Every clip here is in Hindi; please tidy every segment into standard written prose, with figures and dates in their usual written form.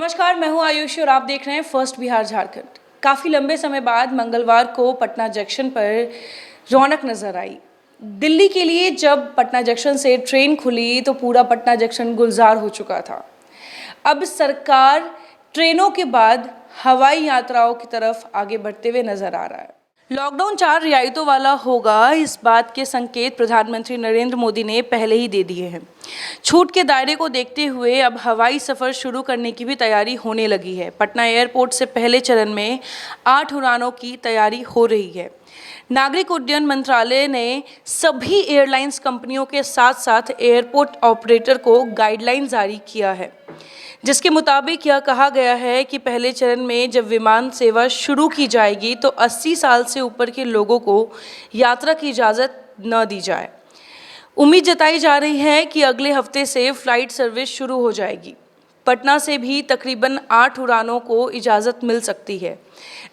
नमस्कार, मैं हूं आयुषी और आप देख रहे हैं फर्स्ट बिहार झारखंड। काफ़ी लंबे समय बाद मंगलवार को पटना जंक्शन पर रौनक नजर आई। दिल्ली के लिए जब पटना जंक्शन से ट्रेन खुली तो पूरा पटना जंक्शन गुलजार हो चुका था। अब सरकार ट्रेनों के बाद हवाई यात्राओं की तरफ आगे बढ़ते हुए नजर आ रहा है। लॉकडाउन 4 रियायतों वाला होगा, इस बात के संकेत प्रधानमंत्री नरेंद्र मोदी ने पहले ही दे दिए हैं। छूट के दायरे को देखते हुए अब हवाई सफ़र शुरू करने की भी तैयारी होने लगी है। पटना एयरपोर्ट से पहले चरण में 8 उड़ानों की तैयारी हो रही है। नागरिक उड्डयन मंत्रालय ने सभी एयरलाइंस कंपनियों के साथ साथ एयरपोर्ट ऑपरेटर को गाइडलाइन जारी किया है, जिसके मुताबिक यह कहा गया है कि पहले चरण में जब विमान सेवा शुरू की जाएगी तो 80 साल से ऊपर के लोगों को यात्रा की इजाज़त न दी जाए। उम्मीद जताई जा रही है कि अगले हफ्ते से फ़्लाइट सर्विस शुरू हो जाएगी। पटना से भी तकरीबन 8 उड़ानों को इजाज़त मिल सकती है।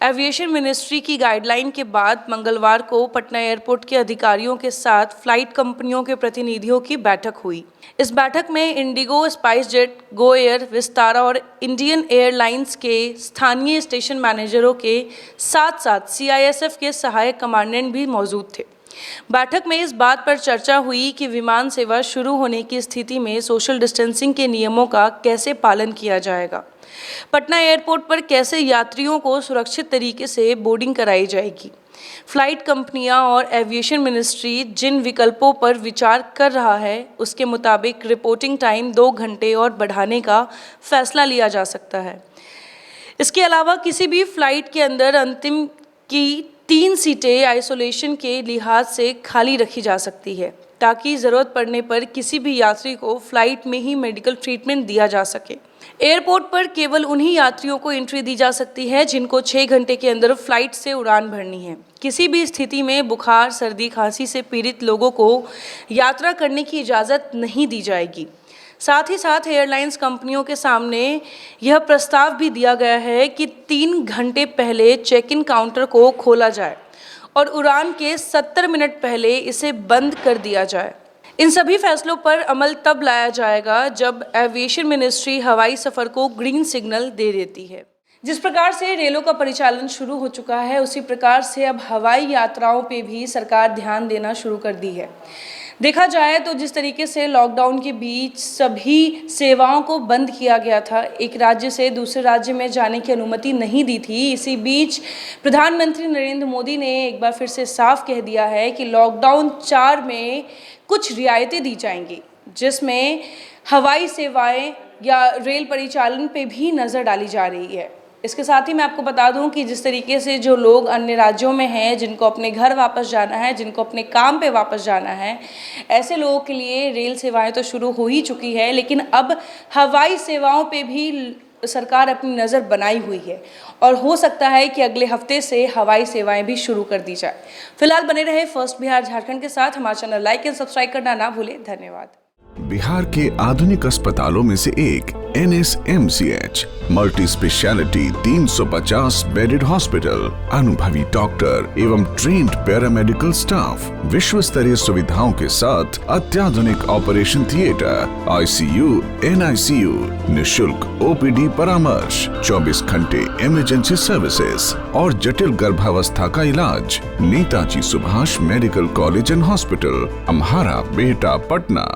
एविएशन मिनिस्ट्री की गाइडलाइन के बाद मंगलवार को पटना एयरपोर्ट के अधिकारियों के साथ फ्लाइट कंपनियों के प्रतिनिधियों की बैठक हुई। इस बैठक में Indigo, spice jet, Go Air, Vistara और इंडियन एयरलाइंस के स्थानीय स्टेशन मैनेजरों के साथ साथ CISF के सहायक कमांडेंट भी मौजूद थे। बैठक में इस बात पर चर्चा हुई कि विमान सेवा शुरू होने की स्थिति में सोशल डिस्टेंसिंग के नियमों का कैसे पालन किया जाएगा। पटना एयरपोर्ट पर कैसे यात्रियों को सुरक्षित तरीके से बोर्डिंग कराई जाएगी। फ्लाइट कंपनियां और एविएशन मिनिस्ट्री जिन विकल्पों पर विचार कर रहा है, उसके मुताबिक रिपोर्टिंग टाइम 2 घंटे और बढ़ाने का फैसला लिया जा सकता है। इसके अलावा किसी भी फ्लाइट के अंदर अंतिम की 3 सीटें आइसोलेशन के लिहाज से खाली रखी जा सकती है, ताकि ज़रूरत पड़ने पर किसी भी यात्री को फ्लाइट में ही मेडिकल ट्रीटमेंट दिया जा सके। एयरपोर्ट पर केवल उन्हीं यात्रियों को एंट्री दी जा सकती है जिनको 6 घंटे के अंदर फ्लाइट से उड़ान भरनी है। किसी भी स्थिति में बुखार, सर्दी, खांसी से पीड़ित लोगों को यात्रा करने की इजाज़त नहीं दी जाएगी। साथ ही साथ एयरलाइंस कंपनियों के सामने यह प्रस्ताव भी दिया गया है कि 3 घंटे पहले चेक इन काउंटर को खोला जाए और उड़ान के 70 मिनट पहले इसे बंद कर दिया जाए। इन सभी फैसलों पर अमल तब लाया जाएगा जब एविएशन मिनिस्ट्री हवाई सफ़र को ग्रीन सिग्नल दे देती है। जिस प्रकार से रेलों का परिचालन शुरू हो चुका है, उसी प्रकार से अब हवाई यात्राओं पे भी सरकार ध्यान देना शुरू कर दी है। देखा जाए तो जिस तरीके से लॉकडाउन के बीच सभी सेवाओं को बंद किया गया था, एक राज्य से दूसरे राज्य में जाने की अनुमति नहीं दी थी, इसी बीच प्रधानमंत्री नरेंद्र मोदी ने एक बार फिर से साफ कह दिया है कि लॉकडाउन 4 में कुछ रियायतें दी जाएंगी, जिसमें हवाई सेवाएं या रेल परिचालन पे भी नज़र डाली जा रही है। इसके साथ ही मैं आपको बता दूं कि जिस तरीके से जो लोग अन्य राज्यों में हैं, जिनको अपने घर वापस जाना है, जिनको अपने काम पे वापस जाना है, ऐसे लोगों के लिए रेल सेवाएं तो शुरू हो ही चुकी है, लेकिन अब हवाई सेवाओं पे भी सरकार अपनी नज़र बनाई हुई है और हो सकता है कि अगले हफ्ते से हवाई सेवाएं भी शुरू कर दी जाए। फिलहाल बने रहे फर्स्ट बिहार झारखंड के साथ। हमारा चैनल लाइक एंड सब्सक्राइब करना ना भूलें। धन्यवाद। बिहार के आधुनिक अस्पतालों में से एक NSMCH multi speciality 350 bedded hospital, अनुभवी डॉक्टर एवं ट्रेन्ड पैरामेडिकल स्टाफ, विश्व स्तरीय सुविधाओं के साथ अत्याधुनिक ऑपरेशन थिएटर, ICU, NICU, निशुल्क OPD परामर्श, 24 घंटे इमरजेंसी सर्विसेज और जटिल गर्भावस्था का इलाज। Netaji Subhash medical college and hospital, Amhara, Bihta, Patna.